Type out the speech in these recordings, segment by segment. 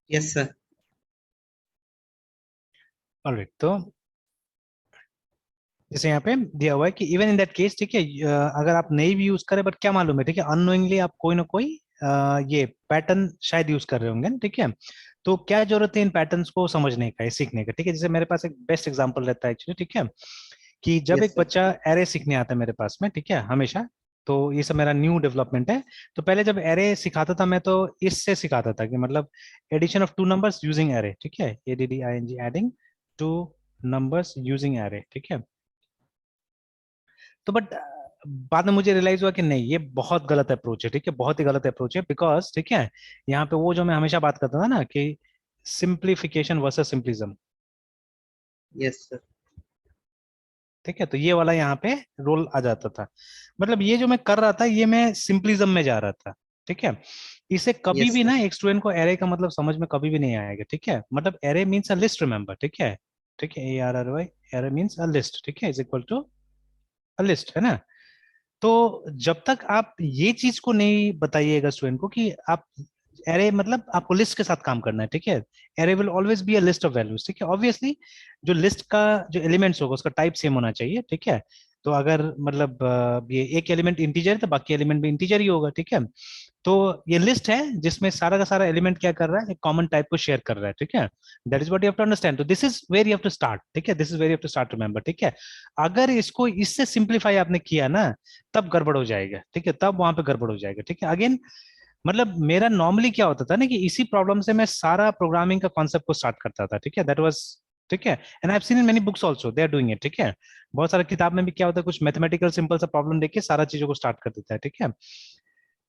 Yes sir. Alright, तो जैसे यहाँ पे दिया हुआ है कि इवन इन दैट केस, ठीक है, अगर आप नहीं भी यूज करें बट क्या मालूम है, ठीक है, अननोइंगली आप कोई ना कोई ये पैटर्न शायद यूज कर रहे होंगे ना, ठीक है। तो क्या जरूरत है इन पैटर्न्स को समझने का, सीखने का, ठीक है। जैसे मेरे पास एक बेस्ट एग्जांपल रहता है एक्चुअली, ठीक है, कि जब एक यस सर। बच्चा एरे सीखने आता है मेरे पास में, ठीक है, हमेशा, तो ये सब मेरा न्यू डेवलपमेंट है। तो पहले जब एरे सिखाता था मैं, तो इससे सिखाता था कि मतलब addition of two numbers using array, ठीक है, ADDING, adding two numbers using array, ठीक है। तो बट बाद में मुझे रियलाइज हुआ कि नहीं, ये बहुत गलत अप्रोच है, ठीक है, बहुत ही गलत अप्रोच है, बिकॉज ठीक है, यहाँ पे वो जो मैं हमेशा बात करता था ना कि सिंप्लीफिकेशन वर्सेस सिंपलिज्म, यस सर। ठीक है, तो ये वाला यहाँ पे रोल आ जाता था। मतलब ये जो मैं कर रहा था, ये मैं सिंपलिज्म में जा रहा था, ठीक है। इसे कभी यस भी सर। ना एक स्टूडेंट को एरे का मतलब समझ में कभी भी नहीं आएगा, ठीक है। मतलब array means a list, remember, ठीक है, ठीक है, ARRY, array means a list, ठीक है, is equal to a list, है ना। तो जब तक आप ये चीज को नहीं बताइएगा स्टूडेंट को कि आप एरे मतलब आपको लिस्ट के साथ काम करना है, ठीक है, array will always be a list of values, ठीक है। ऑब्वियसली जो लिस्ट का जो एलिमेंट्स होगा उसका टाइप सेम होना चाहिए, ठीक है। तो अगर मतलब ये एक एलिमेंट इंटीजर है तो बाकी एलिमेंट भी इंटीजर ही होगा, ठीक है। तो ये लिस्ट है जिसमें सारा का सारा एलिमेंट क्या कर रहा है, एक कॉमन टाइप को शेयर कर रहा है, ठीक है। That is what you have to understand. तो this is where you have to start, ठीक है, this is where you have to start, remember, ठीक है। अगर इसको इससे सिंप्लीफाई आपने किया ना, तब गड़बड़ हो जाएगा, ठीक है, तब वहां पे गड़बड़ हो जाएगा, ठीक है। अगेन मतलब मेरा नॉर्मली क्या होता था ना कि इसी प्रॉब्लम से मैं सारा प्रोग्रामिंग का कॉन्सेप्ट को स्टार्ट करता था, ठीक है, दैट वाज, ठीक है। And I have seen in many books also they are doing it, ठीक है। बहुत सारे किताब में भी क्या होता है, कुछ मैथमेटिकल सिंपल सा प्रॉब्लम देके सारा चीजों को स्टार्ट कर देता है, ठीक है।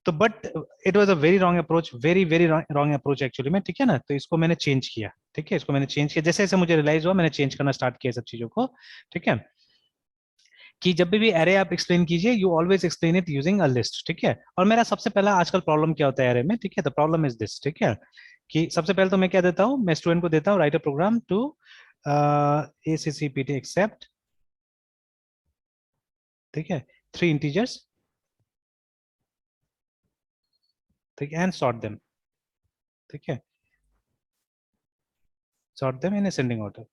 तो but it was a very wrong approach, very very wrong approach actually में, ठीक है ना। तो इसको मैंने चेंज किया, ठीक है, इसको मैंने चेंज किया, जैसे जैसे मुझे रियलाइज हुआ मैंने चेंज करना स्टार्ट किया सब चीजों को, ठीक है। कि जब भी एरे आप एक्सप्लेन कीजिए, you always explain it using a list, ठीक है। और मेरा सबसे पहला आजकल प्रॉब्लम क्या होता है एरे में, ठीक है, द प्रॉब्लम इज दिस, ठीक है, कि सबसे पहले तो मैं क्या देता हूँ, मैं स्टूडेंट को देता हूँ write a program to ACCPT accept, ठीक है, थ्री इंटीजर्स, ठीक है, एंड सॉर्ट देम, ठीक है, sort them in ascending order,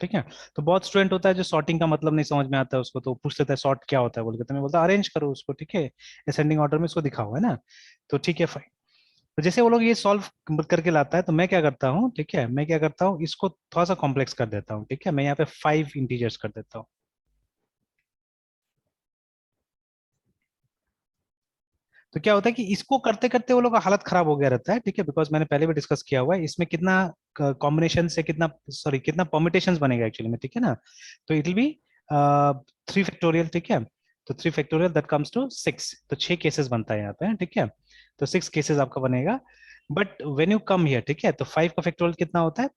ठीक है। तो बहुत स्टूडेंट होता है जो सॉर्टिंग का मतलब नहीं समझ में आता है उसको, तो पूछ लेता है सॉर्ट क्या होता है बोल के, तो मैं बोलता अरेंज करो उसको, ठीक है, असेंडिंग ऑर्डर में इसको दिखाओ, है ना। तो ठीक है फाइन। तो जैसे वो लोग ये सॉल्व करके लाता है, तो मैं क्या करता हूँ, ठीक है, मैं क्या करता हूँ, इसको थोड़ा सा कॉम्प्लेक्स कर देता हूँ, ठीक है, मैं यहाँ पे 5 इंटीजर्स कर देता हूँ। तो क्या होता है कि इसको करते करते वो लोग का हालत खराब हो गया रहता है, ठीक है, बिकॉज मैंने पहले भी डिस्कस किया हुआ है इसमें कितना कॉम्बिनेशन से कितना, सॉरी, कितना परमिटेशंस बनेगा एक्चुअली में, ठीक है ना। तो इट विल बी 3 फैक्टोरियल, ठीक है। तो 3 फैक्टोरियल दैट कम्स टू 6, तो 6 केसेस बनता है यहाँ पे, ठीक है। तो 6 केसेस आपका बनेगा। But when you come here, ठीक है, तो 5 का फैक्टोरियल कितना होता है,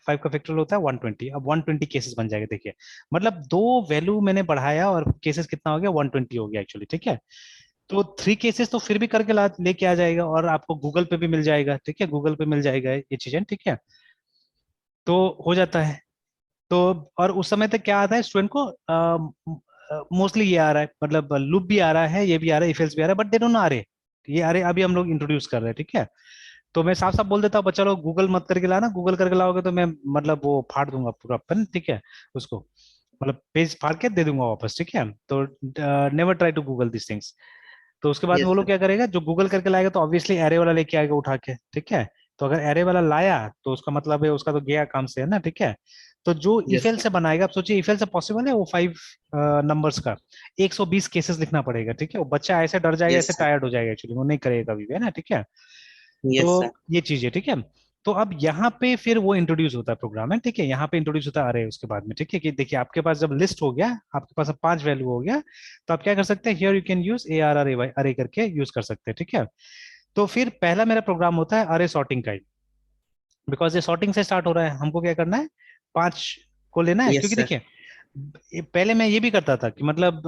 5 का फैक्टोरियल होता है 120, अब 120 केसेस बन जाएगा, देखिए। मतलब दो वैल्यू मैंने बढ़ाया और केसेस कितना हो गया, 120 हो गया एक्चुअली, ठीक है। तो 3 केसेस तो फिर भी करके ला लेके आ जाएगा, और आपको गूगल पे भी मिल जाएगा, ठीक है, गूगल पे मिल जाएगा ये चीजें, ठीक है। तो हो जाता है। तो और उस समय तक क्या आता है स्टूडेंट को, मोस्टली ये आ रहा है, मतलब लूप भी आ रहा है, ये भी आ रहा है, इफ एल्स भी आ रहा है, बट दे डोंट नो अरे, ये अरे अभी हम लोग इंट्रोड्यूस कर रहे हैं, ठीक है। तो मैं साफ साफ बोल देता हूँ बच्चा लोग गूगल मत करके लाना, गूगल करके लाओगे तो मैं मतलब वो फाड़ दूंगा पूरा पेन, ठीक है, उसको, मतलब पेज फाड़ के दे दूंगा वापस, ठीक है। तो never try to Google this things. तो उसके बाद में वो यस लोग सर। क्या करेगा, जो गूगल करके लाएगा तो ऑब्वियसली एरे वाला लेके आएगा उठा के, ठीक है। तो अगर एरे वाला लाया तो उसका मतलब है उसका तो गया काम से, है ना, ठीक है। तो जो यस इफेल सर। से बनाएगा, आप सोचिए इफेल से पॉसिबल है वो 5 नंबर्स का 120 केसेस लिखना पड़ेगा, ठीक है। वो बच्चा ऐसे डर जाएगा, यस ऐसे सर। टायर्ड हो जाएगा एक्चुअली, वो नहीं करेगा कभी भी, है ना, ठीक है। यस तो सर। ये चीज है, ठीक है। तो अब यहाँ पे फिर वो इंट्रोड्यूस होता है प्रोग्राम, है, ठीक है, यहाँ पे इंट्रोड्यूस होता है अरे उसके बाद में, ठीक है, कि देखिए आपके पास जब लिस्ट हो गया, आपके पास अब 5 वैल्यू हो गया, तो आप क्या कर सकते हैं, here you can use ARRAY, अरे करके यूज कर सकते हैं, ठीक है। तो फिर पहला मेरा प्रोग्राम होता है अरे सॉर्टिंग का ही, बिकॉज ये सॉर्टिंग से स्टार्ट हो रहा है, हमको क्या करना है, 5 को लेना है, यस क्योंकि सर। देखिए पहले मैं ये भी करता था कि मतलब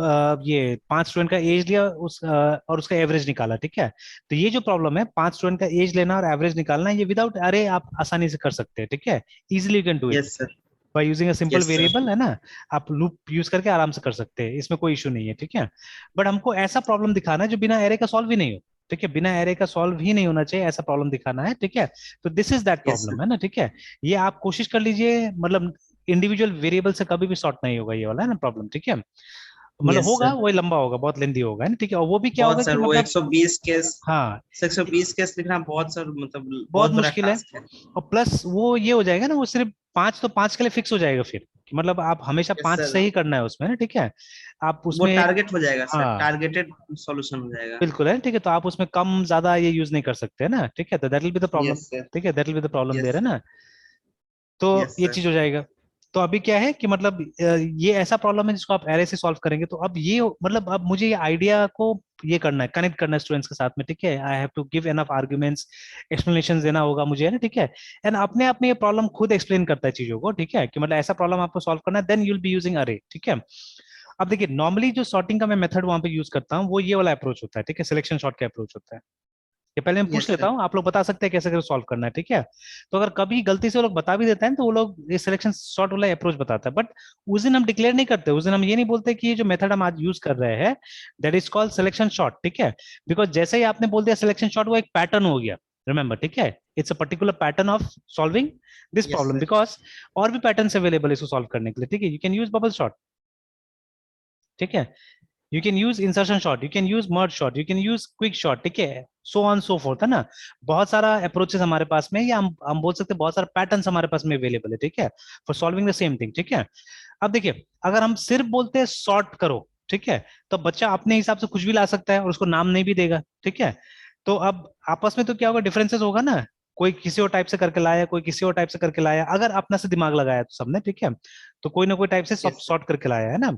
ये 5 स्टूडेंट का एज लिया और उसका एवरेज निकाला, ठीक है। तो ये जो प्रॉब्लम है 5 स्टूडेंट का एज लेना और एवरेज निकालना, ये विदाउट अरे आप आसानी से कर सकते हैं, ठीक है, easily you can do it yes sir. By using a simple yes sir. Variable, है ना। आप लूप यूज करके आराम से कर सकते हैं, इसमें कोई इशू नहीं है, ठीक है। बट हमको ऐसा प्रॉब्लम दिखाना है जो बिना एरे का सॉल्व ही नहीं हो, ठीक है, बिना एरे का सॉल्व ही नहीं होना चाहिए, ऐसा प्रॉब्लम दिखाना है, ठीक है। तो this is that yes problem, है ना, ठीक है। ये आप कोशिश कर लीजिए, मतलब इंडिविजुअल वेरिएबल से कभी भी सॉर्ट नहीं होगा ये वाला, है ना प्रॉब्लम, ठीक है। मतलब यस होगा, सर। वही लंबा होगा, बहुत लेंदी होगा, है ना, ठीक है। और वो भी क्या होगा बहुत सर, कि वो मतलब 120 केस, हाँ 120 केस लिखना बहुत सर, मतलब बहुत बहुत बड़ा मुश्किल है। टास्क है। और प्लस वो ये हो जाएगा ना, वो सिर्फ पांच, तो पांच के लिए फिक्स हो जाएगा फिर, कि मतलब आप हमेशा यस पांच सर, से ही करना है उसमें ना, ठीक है। आप वो उसमें टारगेट हो जाएगा सर, हाँ टारगेटेड सॉल्यूशन हो जाएगा। बिल्कुल है, ठीक है। तो आप उसमें कम ज्यादा ये यूज नहीं कर सकते, है ना, ठीक है। तो that will be the problem, yes sir. ठीक है, that will be the problem yes there, है सर। ना। तो यस ये सर। चीज हो जाएगा। तो अभी क्या है कि मतलब ये ऐसा प्रॉब्लम है जिसको आप एरे से सॉल्व करेंगे। तो अब ये मतलब अब मुझे ये आइडिया को ये करना है, कनेक्ट करना है स्टूडेंट्स के साथ में, ठीक है। I have to give enough arguments, explanation देना होगा मुझे, है ना, ठीक है। एंड अपने आप में ये प्रॉब्लम खुद एक्सप्लेन करता है चीजों को, ठीक है, कि मतलब ऐसा प्रॉब्लम आपको सॉल्व करना है, then you will be using array, ठीक है। अब देखिए, नॉर्मली जो सॉर्टिंग का मैं मेथड वहां पे यूज करता हूँ वो ये वाला अप्रोच होता है, ठीक है, सिलेक्शन सॉर्ट का अप्रोच होता है। ये पहले मैं पूछ यस लेता सर। हूँ, आप लोग बता सकते हैं कैसे कैसे सॉल्व करना है, ठीक है। तो अगर कभी गलती से वो लोग बता भी देते हैं तो वो लोग ये सिलेक्शन सॉर्ट वाला अप्रोच बताता है, बट उस दिन हम डिक्लेयर नहीं करते, उस दिन हम ये नहीं बोलते कि ये जो मेथड हम आज यूज कर रहे हैं that is called selection short, ठीक है। बिकॉज जैसे ही आपने बोल दिया सिलेक्शन शॉर्ट, वो एक पैटर्न हो गया, रिमेंबर, ठीक है। It's a particular pattern of solving this yes problem, sir. Because और भी पैटर्न अवेलेबल है इसको सॉल्व करने के लिए, ठीक है। You can use bubble short, ठीक है। You can use insertion shot, you can use merge shot, you can use quick shot, ठीक है, सो ऑन सो फोर्थ, है ना। बहुत सारा अप्रोचेस हमारे पास में, या हम बोल सकते हैं बहुत सारा पैटर्न्स हमारे पास में अवेलेबल है, ठीक है, for solving the same thing, ठीक है। अब देखिए, अगर हम सिर्फ बोलते हैं सॉर्ट करो, ठीक है, तो बच्चा अपने हिसाब से कुछ भी ला सकता है और उसको नाम नहीं भी देगा, ठीक है। तो अब आपस में तो क्या होगा, डिफरेंसेस होगा ना। कोई किसी और टाइप से करके लाया, कोई किसी और टाइप से करके लाया, अगर अपना से दिमाग लगाया तो सबने, ठीक है। तो कोई ना कोई टाइप से सब यस सर। सॉर्ट करके लाया, है ना।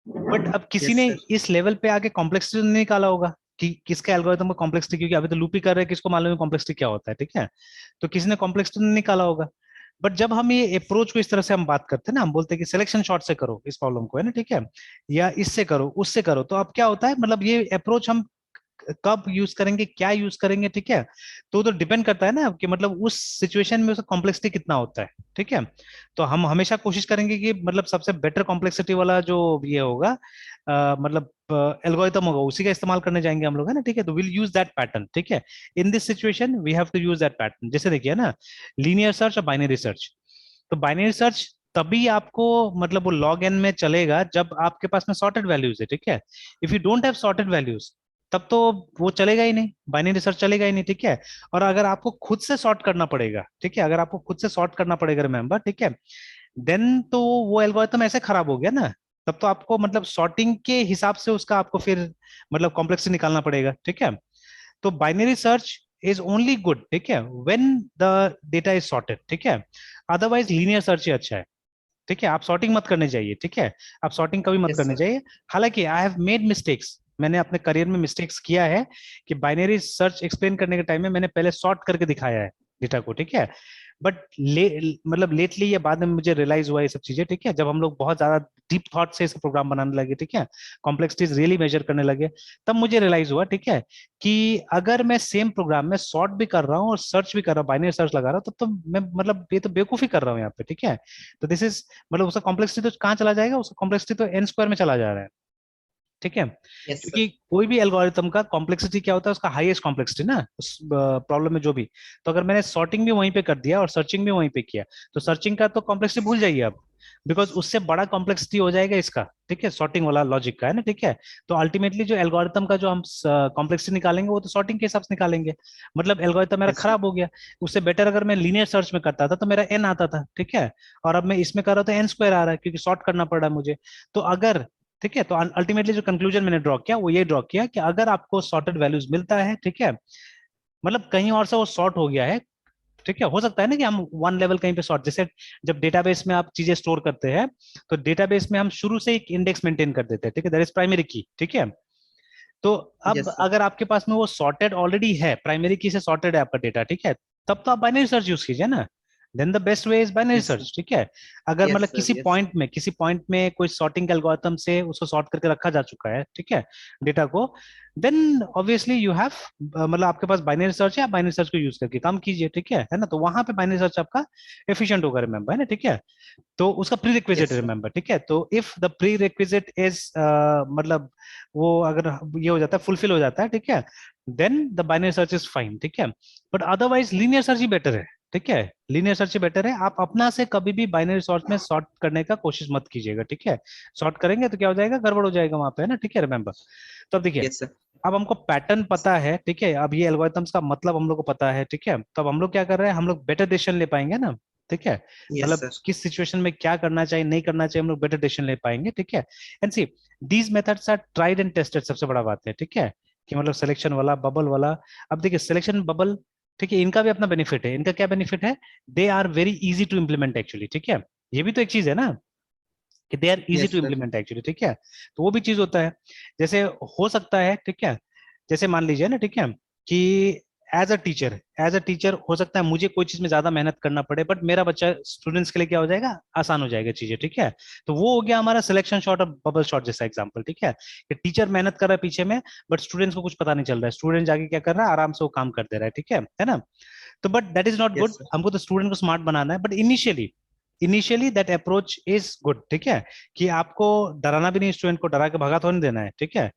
बट अब किसी यस ने सर। इस लेवल पे आके कॉम्प्लेक्सिटी नहीं निकाला होगा कि किसका एल्गोरिथम का कॉम्प्लेक्सिटी, क्योंकि अभी तो लूप ही कर रहे हैं, किसको मालूम है कॉम्प्लेक्सिटी क्या होता है, ठीक है। तो किसी ने कॉम्प्लेक्सिटी नहीं निकाला होगा। बट जब हम ये अप्रोच को इस तरह से हम बात करते हैं ना, हम बोलते हैं कि सिलेक्शन शॉर्ट से करो इस प्रॉब्लम को, है ना, ठीक है, या इससे करो, उससे करो, तो अब क्या होता है, मतलब ये अप्रोच हम कब यूज करेंगे, क्या यूज करेंगे, ठीक है। तो डिपेंड करता है ना कि मतलब उस सिचुएशन में उसका कॉम्प्लेक्सिटी कितना होता है, ठीक है। तो हम हमेशा कोशिश करेंगे कि मतलब सबसे बेटर कॉम्प्लेक्सिटी वाला जो ये होगा, मतलब एल्गोरिथम होगा, उसी का इस्तेमाल करने जाएंगे हम लोग, है ना, ठीक है। तो विल यूज दैट पैटर्न, ठीक है। In this situation we have to use that pattern. जैसे देखिए ना, लीनियर सर्च और बाइनरी सर्च। तो बाइनरी सर्च तभी आपको मतलब वो लॉग एन में चलेगा जब आपके पास में सॉर्टेड वैल्यूज है, ठीक है। If you don't have sorted values, तब तो वो चलेगा ही नहीं, बाइनरी सर्च चलेगा ही नहीं, ठीक है। और अगर आपको खुद से सॉर्ट करना पड़ेगा, ठीक है, अगर आपको खुद से सॉर्ट करना पड़ेगा, रिमेंबर, ठीक है, देन तो वो एल्गोरिथम ऐसे खराब हो गया ना। तब तो आपको मतलब सॉर्टिंग के हिसाब से उसका आपको फिर मतलब कॉम्प्लेक्सिटी निकालना पड़ेगा, ठीक है। तो binary search is only good, ठीक है, when the data is sorted, ठीक है। अदरवाइज लीनियर सर्च ही अच्छा है, ठीक है। आप सॉर्टिंग मत करने जाइए, ठीक है, आप सॉर्टिंग कभी मत यस करने सर। जाइए। हालांकि आई हैव मेड मिस्टेक्स, मैंने अपने करियर में मिस्टेक्स किया है कि बाइनरी सर्च एक्सप्लेन करने के टाइम में मैंने पहले सॉर्ट करके दिखाया है डेटा को, ठीक है। बट मतलब लेटली या बाद में मुझे रियलाइज हुआ ये सब चीजें, ठीक है, जब हम लोग बहुत ज्यादा डीप थॉट से इसका प्रोग्राम बनाने लगे, ठीक है, कॉम्प्लेक्सिटीज रियली मेजर करने लगे, तब मुझे रियलाइज हुआ, ठीक है, कि अगर मैं सेम प्रोग्राम में सॉर्ट भी कर रहा हूँ और सर्च भी कर रहा हूँ, बाइनरी सर्च लगा रहा हूँ, तब तो मैं मतलब ये तो बेवकूफी कर रहा हूँ यहाँ पे, ठीक है। तो दिस इज मतलब उसका कॉम्प्लेक्सिटी तो कहाँ चला जाएगा, उसका कॉम्प्लेक्सिटी तो एन स्क्वायर में चला जा रहा है, ठीक है। यस क्योंकि सर। कोई भी एल्गोरिथम का कॉम्प्लेक्सिटी क्या होता है, उसका हाईएस्ट कॉम्प्लेक्सिटी ना उस प्रॉब्लम में जो भी। तो अगर मैंने सॉर्टिंग भी वहीं पे कर दिया और सर्चिंग भी वहीं पे किया, तो सर्चिंग का तो कॉम्प्लेक्सिटी भूल जाइए आप, बिकॉज उससे बड़ा कॉम्प्लेक्सिटी हो जाएगा इसका, ठीक है, सॉर्टिंग वाला लॉजिक का, है ना, ठीक है। तो अल्टीमेटली जो एल्गोरिथम का जो हम कॉम्प्लेक्सिटी निकालेंगे वो तो सॉर्टिंग के हिसाब से निकालेंगे। मतलब एल्गोरिथम मेरा यस सर। खराब हो गया। उससे बेटर अगर मैं लीनियर सर्च में करता था तो मेरा एन आता था, ठीक है। और अब मैं इसमें कर रहा था एन स्क्वायर आ रहा है, क्योंकि सॉर्ट करना पड़ रहा है मुझे। तो अगर ठीक है, तो अल्टीमेटली जो कंक्लूजन मैंने ड्रॉ किया वो ये ड्रॉ किया कि अगर आपको सॉर्टेड वैल्यूज मिलता है, ठीक है, मतलब कहीं और से वो सॉर्ट हो गया है, ठीक है, हो सकता है ना कि हम वन लेवल कहीं पे सॉर्ट, जैसे जब डेटाबेस में आप चीजें स्टोर करते हैं तो डेटाबेस में हम शुरू से एक इंडेक्स मेंटेन कर देते हैं, ठीक है, दैट इज प्राइमरी की, ठीक है। तो अब यस सर। अगर आपके पास में वो सॉर्टेड ऑलरेडी है, प्राइमरी की से सॉर्टेड है आपका डेटा, ठीक है, तब तो आप बाइनरी सर्च यूज कीजिए ना। Then the best way is binary Yes, sir. Search, ठीक है। अगर मतलब Yes, sir. Yes. किसी पॉइंट में कोई सॉर्टिंग एल्गोरिथम से उसको सॉर्ट करके रखा जा चुका है, ठीक है, डेटा को, देन ऑब्वियसली यू हैव, मतलब आपके पास बाइनरी सर्च है, आप बाइनरी सर्च को यूज करके काम कीजिए, ठीक है ना। तो वहां पे बाइनरी सर्च आपका एफिशिएंट होगा, रिमेंबर, है ना, ठीक है। तो उसका pre requisite, Yes, sir. Remember, ठीक है। तो if the pre requisite is, मतलब वो अगर ये हो जाता है, फुलफिल हो जाता है, ठीक है, then the binary search is fine, ठीक है। बट अदरवाइज लीनियर सर्च ही बेटर है, ठीक है। लीनियर सर्च ही बेटर है। आप अपना से कभी भी बाइनरी सर्च में सॉर्ट करने का कोशिश मत कीजिएगा, ठीक है। सॉर्ट करेंगे तो क्या हो जाएगा, गड़बड़ हो जाएगा वहां पे, है ना, ठीक है, रिमेंबर। तो अब देखिए, Yes, sir. अब हमको पैटर्न पता है, ठीक है, अब ये एल्गोरिथम्स का मतलब हम लोग को पता है, ठीक है। तो अब हम लोग क्या कर रहे हैं, हम लोग बेटर डिसीजन ले पाएंगे ना, ठीक है। Yes, मतलब sir. किस सिचुएशन में क्या करना चाहिए, नहीं करना चाहिए, हम लोग बेटर डिसीजन ले पाएंगे, ठीक है। And see, these methods are tried and tested, सबसे बड़ा बात है, ठीक है, कि मतलब सिलेक्शन वाला, बबल वाला। अब देखिए, सिलेक्शन, बबल, ठीक है, इनका भी अपना बेनिफिट है। इनका क्या बेनिफिट है, they are very easy to implement actually, ठीक है। ये भी तो एक चीज है ना, कि they are easy Yes, to sir. Implement actually, ठीक है। तो वो भी चीज होता है। जैसे हो सकता है, ठीक है, जैसे मान लीजिए ना, ठीक है, कि एज अ टीचर हो सकता है मुझे कोई चीज में ज्यादा मेहनत करना पड़े, बट मेरा बच्चा, स्टूडेंट्स के लिए क्या हो जाएगा, आसान हो जाएगा चीजें, ठीक है। तो वो हो गया हमारा सिलेक्शन शॉट और बबल शॉट जैसा एग्जांपल, ठीक है, कि टीचर मेहनत कर रहा है पीछे में, बट स्टूडेंट्स को कुछ पता नहीं चल रहा है, स्टूडेंट जाके क्या कर रहा है, आराम से वो काम कर दे रहा है, ठीक है ना। तो but that is not Yes, good, sir. हमको तो स्टूडेंट को स्मार्ट बनाना है, but initially that approach is good, ठीक है, कि आपको डराना भी नहीं, स्टूडेंट को डरा के भगा तो नहीं देना है, ठीक है।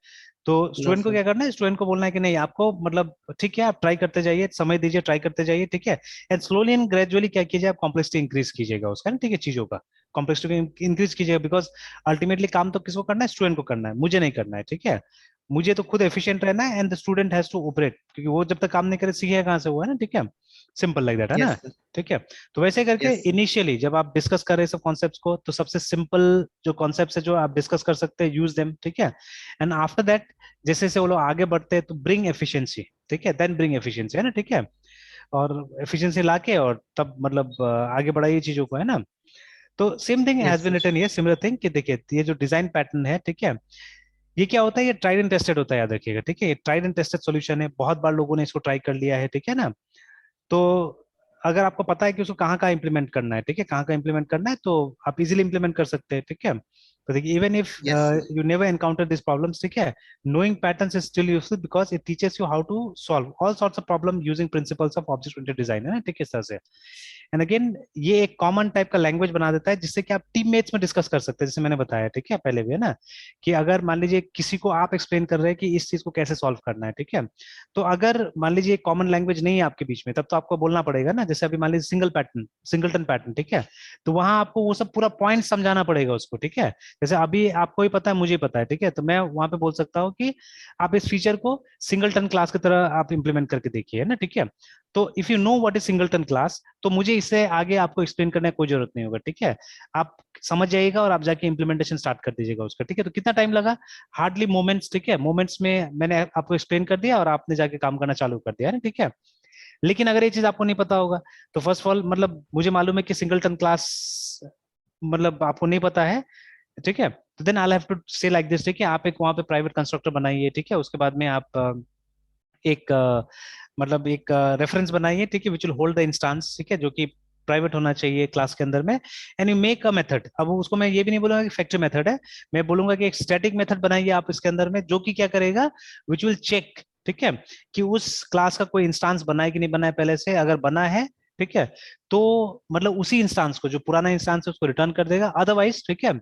तो No, स्टूडेंट को sir. क्या करना है, स्टूडेंट को बोलना है कि नहीं, आपको मतलब ठीक है, आप ट्राई करते जाइए, समय दीजिए, ट्राई करते जाइए, ठीक है। एंड स्लोली एंड ग्रेजुअली क्या कीजिए, आप कॉम्प्लेक्सिटी इंक्रीज कीजिएगा उसका ना, ठीक है, चीजों का कॉम्प्लेक्सिटी इंक्रीज कीजिएगा, बिकॉज अल्टीमेटली काम तो किसको करना है, स्टूडेंट को करना है, मुझे नहीं करना है, ठीक है। मुझे तो खुद एफिशिएंट रहना है, and the student has to operate, क्योंकि वो जब तक काम नहीं करे सीखेगा कहाँ से, वो है ना, ठीक है। सिंपल लाइक दैट, है ना, Yes, sir. ठीक है। तो वैसे करके Yes. इनिशियली जब आप डिस्कस कर रहे हैं सब कॉन्सेप्ट्स को, तो सबसे सिंपल जो कॉन्सेप्ट्स है जो आप डिस्कस कर सकते हैं, यूज देम, ठीक है। एंड आफ्टर दैट, जैसे जैसे वो लोग आगे बढ़ते हैं, तो ब्रिंग एफिशिएंसी, ठीक है, देन ब्रिंग एफिशिएंसी, है ना, ठीक है। और एफिशिएंसी लाके और तब मतलब आगे बढ़ाइए चीजों को, है ना। तो same thing has Yes, been sir. Written, ये सिमिलर थिंग, कि देखिए ये जो डिजाइन पैटर्न है, ठीक है, ये क्या होता है, ये ट्राइड एंड टेस्टेड होता है, याद रखिएगा, ठीक है। ये ट्राइड एंड टेस्टेड सॉल्यूशन है, बहुत बार लोगों ने इसको ट्राई कर लिया है, ठीक है ना। तो अगर आपको पता है कि उसको कहाँ कहाँ इंप्लीमेंट करना है, ठीक है, कहाँ कहाँ इंप्लीमेंट करना है, तो आप इजीली इंप्लीमेंट कर सकते हैं, ठीक है। तो देखिए, even if Yes, sir. You never encounter this problems, ठीक है, knowing patterns is still useful, because it teaches you how to solve all sorts of problem using principles of object oriented design, है ना, ठीक है, इस तरह से। And again, ये एक कॉमन टाइप का लैंग्वेज बना देता है, जिससे कि आप टीममेट्स में डिस्कस कर सकते हैं, जैसे मैंने बताया, ठीक है, पहले भी, है ना, कि अगर मान लीजिए किसी को आप एक्सप्लेन कर रहे हैं कि इस चीज को कैसे सॉल्व करना है, ठीक है, तो अगर मान लीजिए कॉमन लैंग्वेज नहीं है आपके बीच में, तब तो आपको बोलना पड़ेगा ना, जैसे अभी मान लीजिए सिंगलटन पैटर्न, ठीक है, तो वहां आपको वो सब पूरा पॉइंट समझाना पड़ेगा उसको, ठीक है। जैसे अभी आपको ही पता है, मुझे पता है, ठीक है, तो मैं वहां पे बोल सकता हूँ कि आप इस फीचर को सिंगलटन क्लास की तरह आप इंप्लीमेंट करके देखिए, है ना, ठीक है। तो if you know what is singleton class, तो मुझे इससे आगे आपको एक्सप्लेन करने की कोई जरूरत नहीं होगा, ठीक है। आप समझ जाइएगा और आप जाके इंप्लीमेंटेशन स्टार्ट कर दीजिएगा उसका, ठीक है। तो कितना टाइम लगा, हार्डली मोमेंट्स, ठीक है, मोमेंट्स में मैंने आपको एक्सप्लेन कर दिया और आपने जाके काम करना चालू कर दिया, है ना, ठीक है। लेकिन अगर ये चीज आपको नहीं पता होगा, तो फर्स्ट ऑफ ऑल, मतलब मुझे मालूम है कि सिंगलटन क्लास मतलब आपको नहीं पता है, ठीक है, तो देन आई हैव टू से लाइक दिस, ठीक है, आप एक वहां पे प्राइवेट कंस्ट्रक्टर बनाइए, ठीक है, उसके बाद में आप एक मतलब एक रेफरेंस बनाइए, ठीक है, which will hold the instance, ठीक है, जो कि प्राइवेट होना चाहिए क्लास के अंदर में। And you make a method, अब उसको मैं ये भी नहीं बोलूंगा कि फैक्ट्री मेथड है, मैं बोलूंगा कि एक स्टैटिक मेथड बनाइए आप इसके अंदर में, जो कि क्या करेगा, विच विल चेक, ठीक है, कि उस क्लास का कोई इंस्टांस बना है कि नहीं बना है पहले से, अगर बना है, ठीक है, तो मतलब उसी इंस्टांस को, जो पुराना इंस्टांस है उसको रिटर्न कर देगा, अदरवाइज, ठीक है,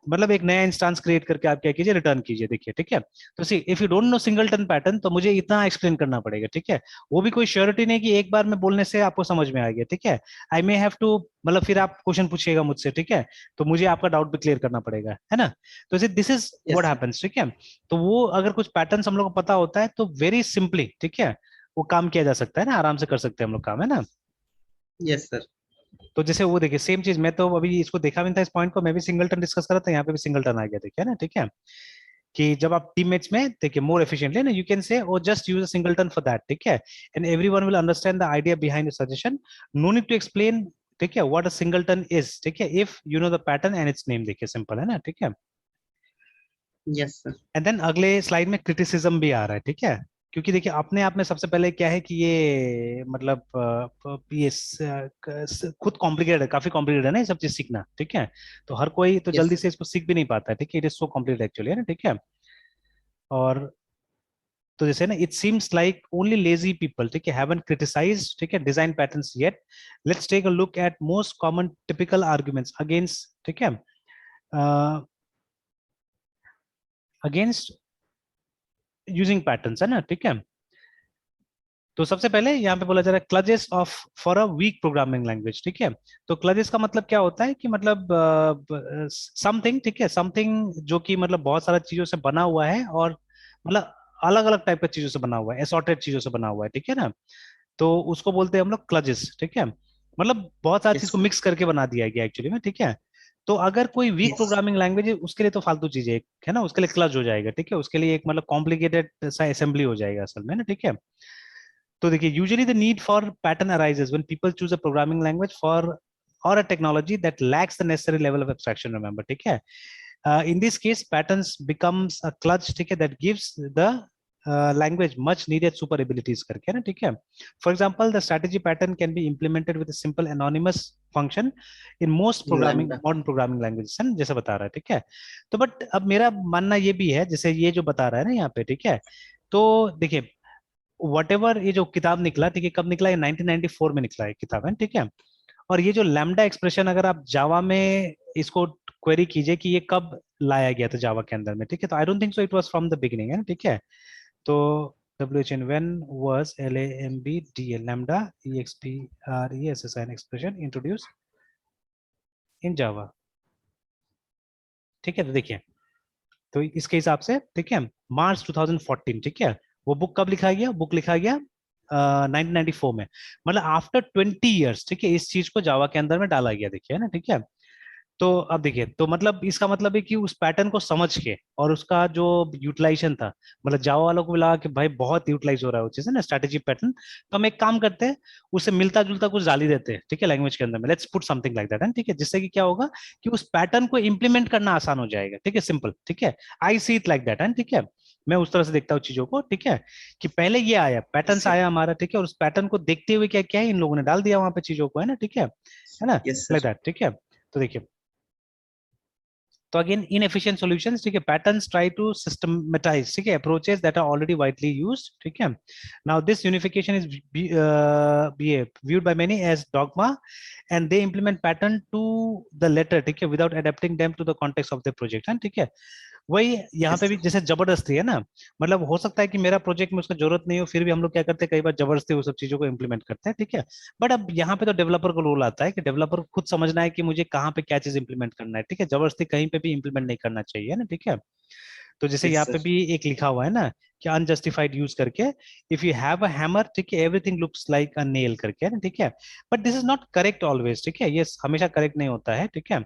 मतलब एक नया इंस्टांस क्रिएट करके आप क्या कीजिए, रिटर्न कीजिए, देखिए, ठीक है। तो see, if you don't know singleton pattern, तो मुझे इतना एक्सप्लेन करना पड़ेगा, ठीक है। वो भी कोई श्योरिटी नहीं कि एक बार में बोलने से आपको समझ में आ गया, ठीक है। आई मे हैव टू, मतलब फिर आप क्वेश्चन पूछिएगा मुझसे, ठीक है, तो मुझे आपका डाउट भी क्लियर करना पड़ेगा, है ना। तो this is what Yes, sir. Happens, ठीक है। तो वो अगर कुछ पैटर्न हम लोग को पता होता है, तो वेरी सिंपली, ठीक है, वो काम किया जा सकता है ना, आराम से कर सकते हैं हम लोग काम, है ना। Yes, sir. तो जैसे वो देखिए, सेम चीज, मैं तो अभी इसको देखा भी नहीं था इस पॉइंट को, मैं भी सिंगलटन डिस्कस कर रहा था, यहाँ पे भी सिंगलटन आ गया, देखिए ना, ठीक है, कि जब आप टीममेट्स में देखिए मोर एफिशिएंटली ना, you can say oh just use a singleton for that, ठीक है, and everyone will understand the idea behind the suggestion, no need to explain, ठीक है, व्हाट अ सिंगलटन इज, ठीक है, if you know the pattern and its name, देखिए simple है ना, ठीक है। Yes, sir. एंड देन अगले स्लाइड में क्रिटिसिज्म भी आ रहा है, ठीक है, क्योंकि देखिए अपने आप में सबसे पहले क्या है कि ये मतलब ये खुद कॉम्प्लिकेटेड है, काफी कॉम्प्लिकेटेड है ना ये सब चीज सीखना, ठीक है। तो हर कोई तो यस जल्दी से इसको सीख भी नहीं पाता है, ठीक है। It is so complicated actually, है ना, ठीक है। और तो जैसे ना, it seems like only lazy people, ठीक है, हैवंट क्रिटिसाइज्ड, ठीक है, design patterns yet. Let's take a look at most common typical arguments against, ठीक है, अगेंस्ट यूजिंग पैटर्न्स, है ना, ठीक है। तो सबसे पहले यहाँ पे बोला जा रहा है kludges of for a weak programming language, ठीक है। तो क्लजेस का मतलब क्या होता है कि मतलब समथिंग, ठीक है, समथिंग जो कि मतलब बहुत सारा चीजों से बना हुआ है, और मतलब अलग अलग टाइप की चीजों से बना हुआ है, असॉर्टेड चीजों से बना हुआ है, ठीक है ना। तो उसको बोलते हैं हम लोग क्लजेस, ठीक है। मतलब बहुत सारी चीज यस को मिक्स करके बना दिया गया एक्चुअली में, ठीक है। तो अगर कोई वीक यस प्रोग्रामिंग लैंग्वेज है उसके लिए तो फालतू चीज है ना, उसके लिए क्लज हो जाएगा, ठीक है, उसके लिए एक मतलब कॉम्प्लिकेटेड सा असेंबली हो जाएगा असल में ना, ठीक है। तो देखिए usually the need for pattern arises when people choose a programming language for और a technology that lacks the necessary level of abstraction, remember, ठीक है। In this case patterns becomes a clutch, ठीक है, that gives the language much needed super abilities करके, है ना, ठीक है। For example, the strategy pattern can be implemented with a simple anonymous function in most programming lambda modern programming languages, है ना, जैसे बता रहा है, ठीक है। तो बट अब मेरा मानना ये भी है, जैसे ये जो बता रहा है ना यहाँ पे, ठीक है। तो देखिए वट एवर ये जो किताब निकला, ठीक है, कब निकला, ये 1994 में निकला है किताब, है, ठीक है। और ये जो लैम्डा एक्सप्रेशन अगर आप जावा में इसको क्वेरी कीजिए कि ये कब लाया गया था जावा के अंदर में, ठीक है, तो I don't think so it was from the beginning, है ना, ठीक है। तो WHN when was LAMBDA lambda EXPRESSN expression introduced in Java, ठीक है। तो देखिए तो इसके हिसाब से, ठीक है, मार्च 2014, ठीक है। वो बुक कब लिखा गया, बुक लिखा गया 1994 में, मतलब आफ्टर 20 ईयर्स, ठीक है, इस चीज को जावा के अंदर में डाला गया, देखिए, है ना, ठीक है। तो अब देखिए, तो मतलब इसका मतलब है कि उस पैटर्न को समझ के और उसका जो यूटिलाइजेशन था, मतलब जावा वालों को भी लगा कि भाई बहुत यूटिलाइज हो रहा है वो चीज, है ना, स्ट्रेटेजी पैटर्न, तो हम एक काम करते हैं, उसे मिलता जुलता कुछ डाल ही देते हैं, ठीक है, लैंग्वेज के अंदर में, let's put something like that, है, ठीक है, जिससे कि क्या होगा कि उस पैटर्न को इंप्लीमेंट करना आसान हो जाएगा, ठीक है, सिंपल, ठीक है। आई सी इट लाइक दैट, है, ठीक है। मैं उस तरह से देखता हूँ चीजों को, ठीक है, कि पहले ये आया पैटर्न्स सर आया हमारा, ठीक है, और उस पैटर्न को देखते हुए क्या क्या है, इन लोगों ने डाल दिया वहां पे चीजों को, है ना, ठीक है ना, यस लाइक सर दैट, ठीक है। तो देखिए, तो अगेन इनएफिशिएंट सॉल्यूशंस, ठीक है, पैटर्न्स ट्राई टू सिस्टमैटाइज, ठीक है, approaches that are already widely used, ठीक है। Now this unification is viewed by many as dogma and they implement pattern to the letter, ठीक है, without adapting them to the context of the project, है, ठीक है। वही यहाँ yes पे भी जैसे जबरदस्ती है ना, मतलब हो सकता है कि मेरा प्रोजेक्ट में उसका जरूरत नहीं हो, फिर भी हम लोग क्या करते हैं, कई बार जबरदस्ती वो सब चीजों को इम्प्लीमेंट करते हैं, ठीक है। बट अब यहाँ पे तो डेवलपर को रोल आता है कि डेवलपर को खुद समझना है कि मुझे कहाँ पे क्या चीज इंप्लीमेंट करना है, ठीक है, जबरदस्ती कहीं पे भी इंप्लीमेंट नहीं करना चाहिए ना, ठीक है। तो जैसे यस यहाँ पे सर भी एक लिखा हुआ है ना कि अनजस्टिफाइड यूज करके, if you have a hammer, ठीक है, everything looks like a nail करके, है ना, ठीक है। But this is not correct always, ठीक है, ये हमेशा करेक्ट नहीं होता है, ठीक है,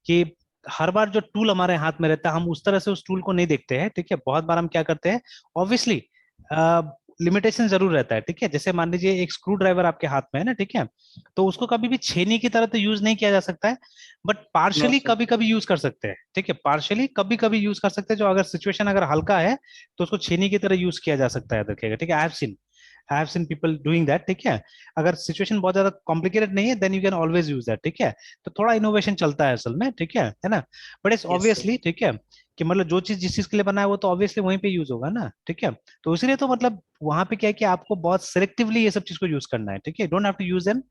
कि हर बार जो टूल हमारे हाथ में रहता है हम उस तरह से उस टूल को नहीं देखते हैं, ठीक है। बहुत बार हम क्या करते हैं, ऑब्वियसली लिमिटेशन जरूर रहता है, ठीक है। जैसे मान लीजिए एक स्क्रू ड्राइवर आपके हाथ में है ना, ठीक है, तो उसको कभी भी छेनी की तरह तो यूज नहीं किया जा सकता है, बट नो पार्शली सर कभी कभी यूज कर सकते हैं, ठीक है, पार्शली कभी कभी यूज कर सकते हैं, जो अगर सिचुएशन अगर हल्का है तो उसको छेनी की तरह यूज किया जा सकता है, देखिएगा, ठीक है। I have seen people doing that, ठीक है। अगर सिचुएशन बहुत ज्यादा कॉम्प्लिकेटेड नहीं है then you can always use that, ठीक है। तो थोड़ा इनोवेशन चलता है असल में, ठीक है ना। But it's yes sir obviously, ठीक है, कि मतलब जो चीज जिस चीज के लिए बना है वो तो ऑब्वियसली वहीं पे यूज होगा ना, ठीक है। तो इसलिए तो मतलब वहां पे क्या है कि आपको बहुत सिलेक्टिवली ये सब चीज को यूज करना है, ठीक है, don't have to use them,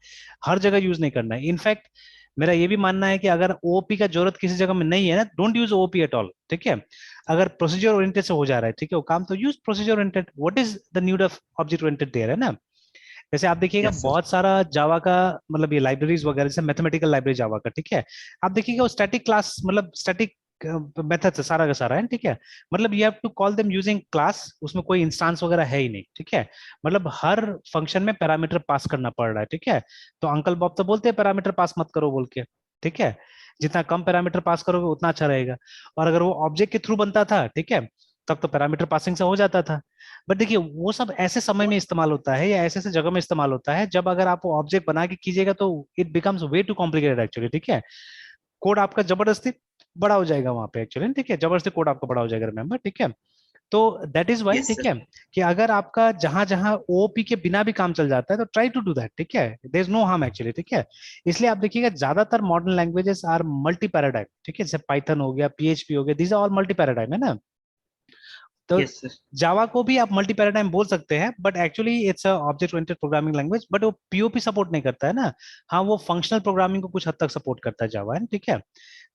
हर जगह यूज नहीं करना है। इनफैक्ट मेरा ये भी मानना है कि अगर ओपी का जरूरत किसी जगह में नहीं है ना, don't use OP at all, ठीक है। अगर प्रोसीजर ओरिएंटेड से हो जा रहा है, ठीक है, वो काम, तो use procedure oriented, what is the need of object oriented there, है ना। जैसे आप देखिएगा यस सर बहुत सारा जावा का मतलब ये लाइब्रेरीज वगैरह, जैसे मैथमेटिकल लाइब्रेरी जावा का, ठीक है, आप देखिएगा वो स्टैटिक क्लास मतलब स्टैटिक मेथड से सारा का सारा है, ठीक है। मतलब you have to call them using class, उसमें कोई इंस्टांस वगैरह है ही नहीं, ठीक है। मतलब हर फंक्शन में पैरामीटर पास करना पड़ रहा है, ठीक है। तो अंकल बॉब तो बोलते हैं पैरामीटर पास मत करो बोल के, ठीक है, जितना कम पैरामीटर पास करोगे उतना अच्छा रहेगा। और अगर वो ऑब्जेक्ट के थ्रू बनता था, ठीक है, तब तो पैरामीटर पासिंग से हो जाता था। बट देखिए वो सब ऐसे समय में इस्तेमाल होता है या ऐसे ऐसे जगह में इस्तेमाल होता है जब अगर आप ऑब्जेक्ट बना के कीजिएगा तो it becomes way too complicated actually, ठीक है। कोड आपका जबरदस्ती बड़ा हो जाएगा वहां पे एक्चुअली, ठीक है, जबरदस्ती कोड आपका बड़ा हो जाएगा, रिमेंबर, ठीक है। तो दैट इज वाई, यस ठीक सर। है, कि अगर आपका जहां जहां ओओपी के बिना भी काम चल जाता है तो ट्राई टू डू दैट, ठीक है, there is no harm actually, ठीक है। इसलिए आप देखिएगा ज्यादातर modern languages are multi paradigm, ठीक है, जैसे पाइथन हो गया, पीएचपी हो गया, these are all multi paradigm, है ना। तो यस सर। जावा को भी आप मल्टी पैराडाइम बोल सकते हैं, but actually it's a object oriented programming language, but वो पीओपी सपोर्ट नहीं करता है ना। हाँ, वो फंक्शनल प्रोग्रामिंग को कुछ हद तक सपोर्ट करता है जावा, है, ठीक है।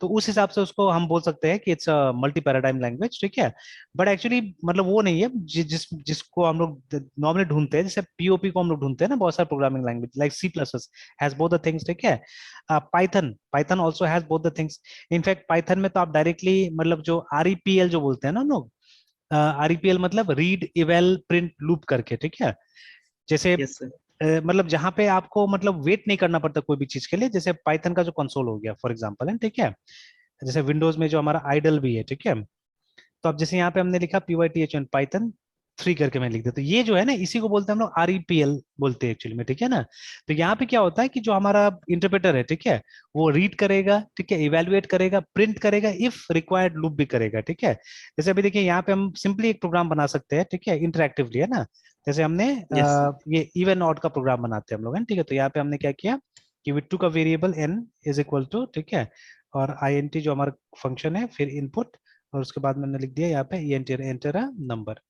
तो उस हिसाब से उसको हम बोल सकते हैं कि it's a multi paradigm language, ठीक है। बट एक्चुअली मतलब वो नहीं है जिसको हम लोग नॉर्मली ढूंढते हैं, जैसे पीओपी को हम लोग ढूंढते हैं ना, बहुत सारे programming language like C plus plus has both the things, ठीक है। Python Python also has both the things. In fact Python में तो आप डायरेक्टली मतलब जो आरईपीएल जो बोलते हैं ना लोग, आरईपीएल मतलब रीड इवेल प्रिंट लूप करके, ठीक है। जैसे यस सर। मतलब जहां पे आपको मतलब वेट नहीं करना पड़ता कोई भी चीज के लिए, जैसे पाइथन का जो कंसोल हो गया फॉर एग्जांपल है, ठीक है। जैसे विंडोज में जो हमारा आइडल भी है, ठीक है। तो अब जैसे यहाँ पे हमने लिखा PYTHN पाइथन 3 करके मैं लिख देता, तो ये जो है ना, इसी को बोलते हैं हम लोग REPL बोलते हैं एक्चुअली में, ठीक है ना। तो यहाँ पे क्या होता है कि जो हमारा इंटरप्रेटर है, ठीक है, वो रीड करेगा, ठीक है, इवेलुएट करेगा, प्रिंट करेगा, इफ रिक्वायर्ड लूप भी करेगा, ठीक है। जैसे अभी देखिए यहाँ पे हम सिंपली एक प्रोग्राम बना सकते हैं, ठीक है, इंटरेक्टिवली, है ना। जैसे हमने यस सर। ये इवन ऑड का प्रोग्राम बनाते हैं हम लोग, है, ठीक है। तो यहाँ पे हमने क्या किया कि विट्टू का variable n is equal to, ठीक है, और INT जो हमारा फंक्शन है, फिर इनपुट, और उसके बाद मैंने लिख दिया यहाँ पे एंटर एंटर अ नंबर,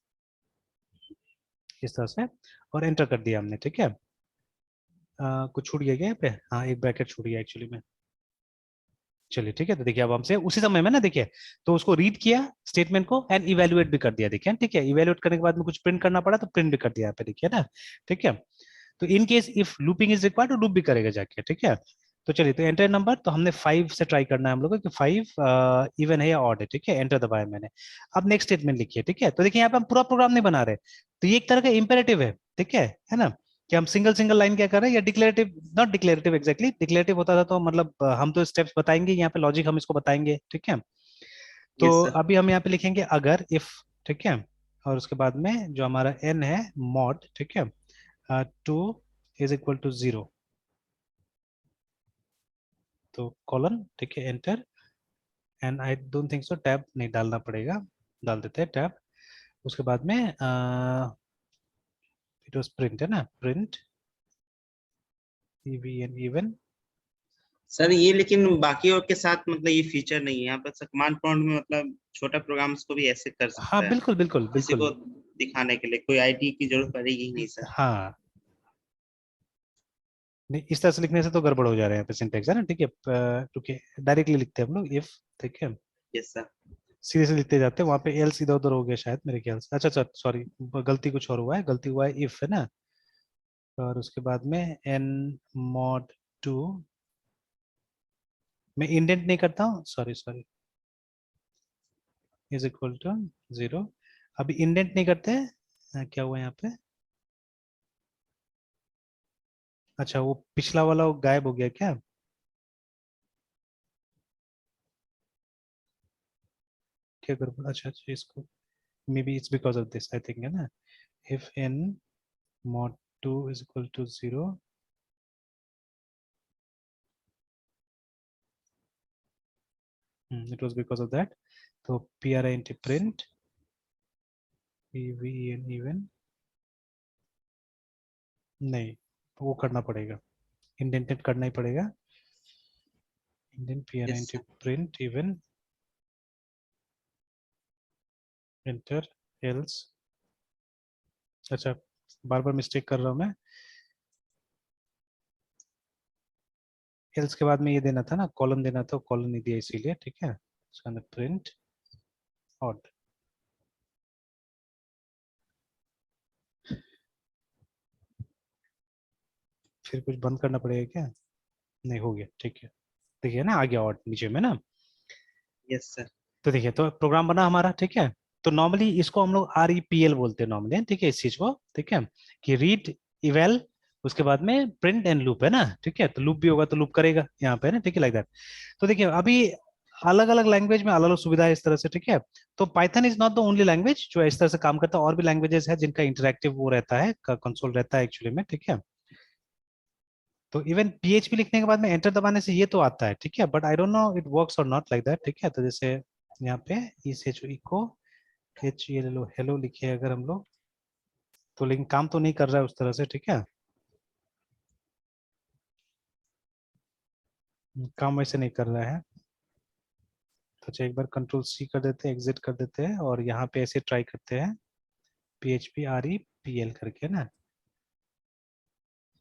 इस तरह से, और एंटर कर दिया हमने, ठीक है। कुछ छूट गया क्या यहाँ पे, हाँ एक ब्रैकेट छूट गया एक्चुअली में। चलिए ठीक है, तो देखिए अब हमसे उसी समय में ना, देखिए, तो उसको रीड किया स्टेटमेंट को एंड इवेलुएट भी कर दिया, देखिए, ठीक है। इवेलुएट करने के बाद में कुछ प्रिंट करना पड़ा तो प्रिंट भी कर दिया यहाँ पे, देखिए ना, ठीक है। तो in case if looping is required तो लूप भी करेगा जाके, ठीक है। तो चलिए, तो एंटर नंबर तो हमने 5 से ट्राई करना है हम लोग को कि 5 इवन है या ऑड है, ठीक है। एंटर दबाया मैंने। अब नेक्स्ट स्टेटमेंट लिखिए, ठीक है। तो देखिए यहाँ पे हम पूरा प्रोग्राम नहीं बना रहे, तो ये एक तरह का इंपेरेटिव है, ठीक है ना, कि हम सिंगल सिंगल लाइन क्या कर रहे हैं, या declarative, not declarative exactly, declarative होता था तो मतलब हम तो स्टेप्स बताएंगे, यहाँ पे लॉजिक हम इसको बताएंगे, ठीक है। तो यस सर। अभी हम यहाँ पे लिखेंगे अगर इफ, ठीक है, और उसके बाद में जो हमारा n है मॉड, ठीक है, 2 इज इक्वल टू 0, तो कॉलन, ठीक है, enter, and I don't think so tab नहीं डालना पड़ेगा, डाल देते हैं टैब। उसके बाद में इट वाज प्रिंट, है ना, प्रिंट इवन इवन। सर ये लेकिन बाकियों के साथ मतलब ये फीचर नहीं है यहाँ पर सर, कमांड प्रॉम्प्ट में मतलब छोटा प्रोग्राम्स को भी ऐसे कर हाँ सकता है बिल्कुल बिल्कुल किसी बिल्कुल। को दिखाने के लिए, कोई आईडी की जरूरत पड़ेगी ही नहीं सर। हाँ, नहीं इस तरह से लिखने से तो गड़बड़ हो जा रहा है यहाँ पे सिंटेक्स, है ना, ठीक है। रुकिए, डायरेक्टली लिखते हैं हम लोग इफ, ठीक है, यस सर। सीधे से लिखते जाते हैं, वहां पे एल्स इधर उधर हो गया शायद मेरे ख्याल से, अच्छा अच्छा सॉरी, गलती कुछ और हुआ है, गलती हुआ है इफ, है ना। और उसके बाद में एन मॉड 2, मैं इंडेंट नहीं करता हूँ, sorry sorry, is equal to 0। अभी इंडेंट नहीं करते हैं, क्या हुआ यहाँ पे, अच्छा वो पिछला वाला वो गायब हो गया क्या, क्या गड़बड़, अच्छा अच्छा इसको, maybe it's because of this I think, है ना। If n mod 2 is equal to 0, it was because of that. तो PRINT प्रिंट EVEN इवन, नहीं वो करना पड़ेगा, इंडेंटेड करना ही पड़ेगा, indent yes PRINT sir. Print even enter else, अच्छा बार बार मिस्टेक कर रहा हूँ मैं, एल्स के बाद में ये देना था ना, कॉलन देना था, कॉलन नहीं दिया इसीलिए, ठीक है। उसके अंदर प्रिंट ऑड, फिर कुछ बंद करना पड़ेगा क्या, नहीं हो गया, ठीक है। देखिए ना, आ गया ऑड नीचे में ना। Yes sir. तो देखिए, तो प्रोग्राम बना हमारा, ठीक है। तो नॉर्मली इसको हम लोग REPL बोलते हैं नॉर्मली, ठीक है, इस चीज को, ठीक है, कि रीड इवेल, उसके बाद में प्रिंट एंड लूप, है ना, ठीक है। तो लूप भी होगा तो लूप करेगा यहाँ पे, है ना, ठीक है, लाइक दैट। तो देखिए अभी अलग अलग लैंग्वेज में अलग अलग सुविधा है इस तरह से, ठीक है। तो Python is not the only language जो इस तरह से काम करता है, और भी लैंग्वेजेस है जिनका इंटरेक्टिव वो रहता है, कंसोल रहता है एक्चुअली में, ठीक है। तो इवन PHP लिखने के बाद में एंटर दबाने से ये तो आता है, ठीक है, but I don't know it works और नॉट लाइक दैट, ठीक है। तो जैसे यहाँ पे इस इको HELLO हेलो लिखे अगर हम लोग तो, लेकिन काम तो नहीं कर रहा है उस तरह से, ठीक है, काम वैसे नहीं कर रहा है। तो अच्छा एक बार कंट्रोल C कर देते हैं, एग्जिट कर देते हैं और यहाँ पे ऐसे ट्राई करते हैं PHP REPL करके ना,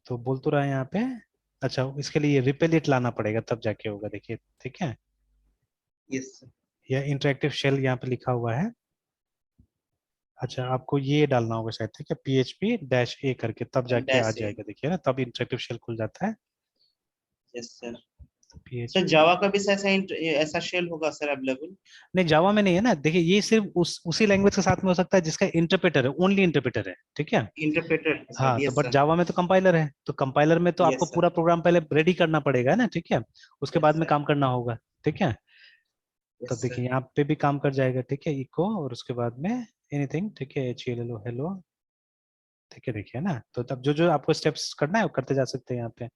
तो बोल तो रहा है यहाँ पे। अच्छा इसके लिए रिपेलिट लाना पड़ेगा तब जाके होगा, देखिए ठीक है। Yes sir. यह इंटरेक्टिव शेल यहाँ पे लिखा हुआ है। अच्छा आपको ये डालना होगा शायद, ठीक है, PHP-A करके, तब जाके आ डैश ए। जाएगा, देखिए ना, तब इंटरेक्टिव शेल खुल जाता है। Yes sir. सर PHP, जावा का भी ऐसा ऐसा शेल होगा सर अवेलेबल? नहीं जावा में नहीं है ना, देखिए ये सिर्फ उसी लैंग्वेज के साथ में हो सकता है जिसका इंटरप्रेटर है, ओनली इंटरप्रेटर है, ठीक है। Interpreter sir. हाँ तो यस बट सर। जावा में तो कंपाइलर है, तो कंपाइलर में तो आपको यस सर। पूरा प्रोग्राम पहले रेडी करना पड़ेगा है ना, ठीक है, उसके यस बाद में सर। काम करना होगा, ठीक है। यस तब सर। देखिए यहाँ पे भी काम कर जाएगा, ठीक है, इको और उसके बाद में एनीथिंग, ठीक है, HELLO हेलो, ठीक है, देखिए ना, तो तब जो जो आपको स्टेप्स करना है वो करते जा सकते हैं यहाँ पे,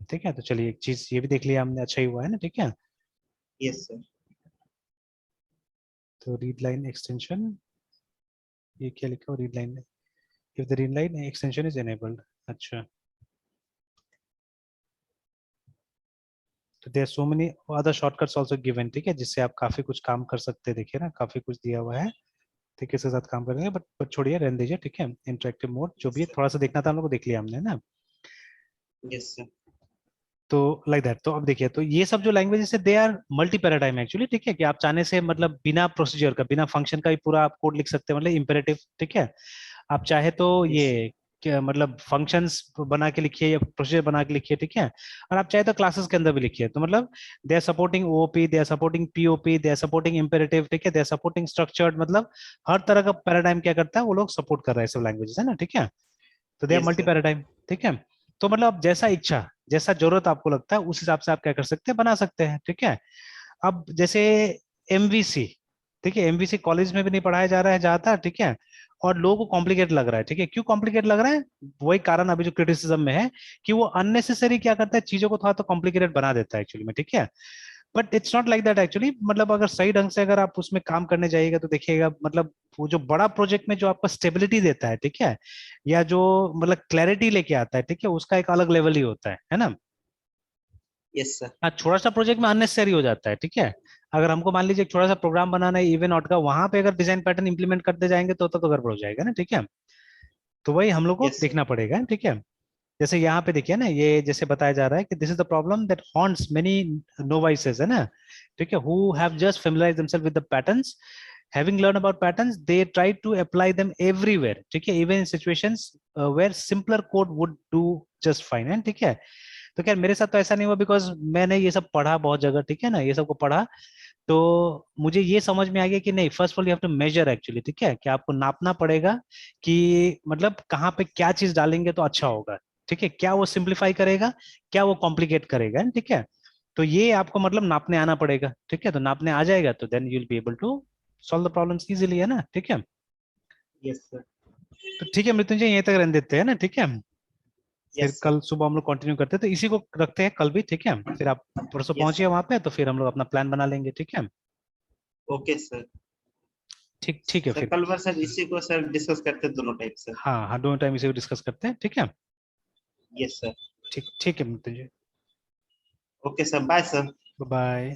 ठीक है। तो चलिए एक चीज ये भी देख लिया हमने, अच्छा ही हुआ है ना, ठीक है। Yes sir. तो रीड लाइन एक्सटेंशन, ये क्या लिखा, read line, if the read line extension is enabled, अच्छा। तो there so many other shortcuts also given, ठीक है, जिससे आप काफी कुछ काम कर सकते हैं, देखिए ना काफी कुछ दिया हुआ है, ठीक है, इसके साथ काम करेंगे, बट छोड़िए रहने दीजिए, ठीक है। इंटरेक्टिव मोड जो भी है, यस थोड़ा सा देखना था हम लोग को, देख लिया हमने ना। सर। तो लाइक दैट, तो अब देखिए, तो ये सब जो लैंग्वेजेस है they are multi paradigm actually, ठीक है, कि आप चाहने से मतलब बिना प्रोसीजर का, बिना फंक्शन का भी पूरा आप कोड लिख सकते हैं, मतलब इंपेरेटिव, ठीक है। आप चाहे तो यस सर। ये क्या मतलब फंक्शंस बना के लिखिए या प्रोसीजर बना के लिखिए, ठीक है। और आप चाहे तो क्लासेस के अंदर भी लिखिए, तो मतलब they are supporting OOP, they are supporting POP, they are supporting imperative, ठीक है, दे आर सपोर्टिंग स्ट्रक्चर्ड, मतलब हर तरह का पैराडाइम क्या करता है वो लोग सपोर्ट कर रहे हैं, सब लैंग्वेजेस है ना, ठीक है। तो they are yes multi sir. Paradigm, ठीक है। तो मतलब जैसा इच्छा, जैसा जरूरत आपको लगता है उस हिसाब से आप क्या कर सकते हैं, बना सकते हैं, ठीक है। अब जैसे MVC, ठीक है, MVC कॉलेज में भी नहीं पढ़ाया जा रहा है ज्यादा, ठीक है, और लोगों को कॉम्प्लिकेट लग रहा है, ठीक है, क्यों कॉम्प्लिकेट लग रहा है, वही कारण अभी जो क्रिटिसिज्म में है, कि वो अननेसेसरी क्या करता है, चीजों को थोड़ा तो कॉम्प्लिकेटेड बना देता है एक्चुअली में, ठीक है। But it's not like that actually, मतलब अगर सही ढंग से अगर आप उसमें काम करने जाइएगा तो देखिएगा, मतलब वो जो बड़ा प्रोजेक्ट में जो आपको स्टेबिलिटी देता है, ठीक है, या जो मतलब क्लैरिटी लेके आता है, ठीक है, उसका एक अलग लेवल ही होता है ना। Yes sir. हाँ छोटा सा प्रोजेक्ट में अननेसेसरी हो जाता है, ठीक है। अगर हमको मान लीजिए एक छोटा सा प्रोग्राम बनाना है इवन आउट का, वहां पे अगर डिजाइन पैटर्न इंप्लीमेंट करते जाएंगे तो गड़बड़ हो जाएगा ना, ठीक है। तो वही हम लोग को यस सर। देखना पड़ेगा, ठीक है। जैसे यहाँ पे देखिए ना, ये जैसे बताया जा रहा है कि this is the problem that haunts many novices, है ना, ठीक है, who have just familiarized themselves with the patterns, having learned about patterns they try to apply them everywhere, ठीक है, even in situations where simpler code would do just fine, है ठीक है। तो खैर मेरे साथ तो ऐसा नहीं हुआ, बिकॉज मैंने ये सब पढ़ा बहुत जगह, ठीक है ना, ये सब को पढ़ा, तो मुझे ये समझ में आ गया कि नहीं, first of all you have to measure actually, ठीक है, कि आपको नापना पड़ेगा कि मतलब कहाँ पे क्या चीज डालेंगे तो अच्छा होगा, ठीक है, क्या वो सिंप्लीफाई करेगा, क्या वो कॉम्प्लिकेट करेगा, ठीक है। तो ये आपको मतलब नापने आना पड़ेगा, ठीक है, तो नापने आ जाएगा तो then you will be able to solve the problems easily, है ना, ठीक है। Yes sir. तो ठीक है मृत्युंजय, यहीं तक रहने देते हैं ना, ठीक है, फिर यस सर। कल सुबह हम लोग कंटिन्यू करते हैं, तो इसी को रखते हैं कल भी, ठीक है, फिर आप परसों यस पहुंचिए सर। वहां पे, तो फिर हम लोग अपना प्लान बना लेंगे, ठीक है। Okay sir. ठीक ठीक है सर फिर। कल बार सर इसी को सर डिस्कस करते हैं दोनों टाइप सर। हाँ हाँ, दोनों टाइम इसे को डिस्कस करते हैं, ठीक है। Yes sir. ठीक ठीक है Mrityunjay, okay sir, bye sir. Bye.